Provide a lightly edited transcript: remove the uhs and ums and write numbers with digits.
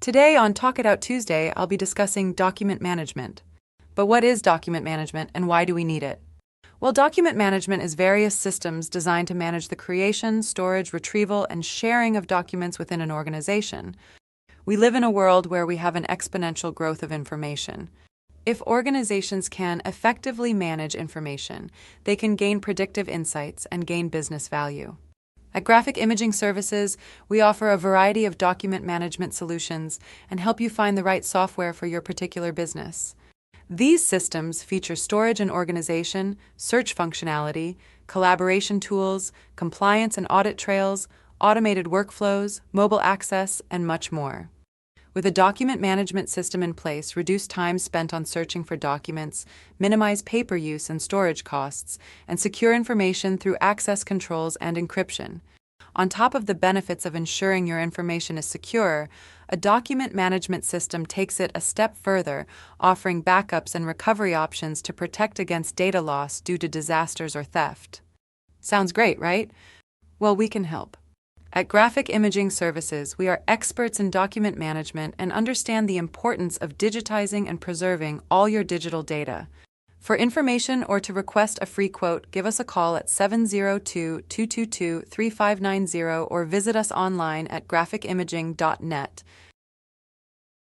Today on Talk It Out Tuesday, I'll be discussing document management. But what is document management and why do we need it? Well, document management is various systems designed to manage the creation, storage, retrieval, and sharing of documents within an organization. We live in a world where we have an exponential growth of information. If organizations can effectively manage information, they can gain predictive insights and gain business value. At Graphic Imaging Services, we offer a variety of document management solutions and help you find the right software for your particular business. These systems feature storage and organization, search functionality, collaboration tools, compliance and audit trails, automated workflows, mobile access, and much more. With a document management system in place, reduce time spent on searching for documents, minimize paper use and storage costs, and secure information through access controls and encryption. On top of the benefits of ensuring your information is secure, a document management system takes it a step further, offering backups and recovery options to protect against data loss due to disasters or theft. Sounds great, right? Well, we can help. At Graphic Imaging Services, we are experts in document management and understand the importance of digitizing and preserving all your digital data. For information or to request a free quote, give us a call at 702-222-3590 or visit us online at graphicimaging.net.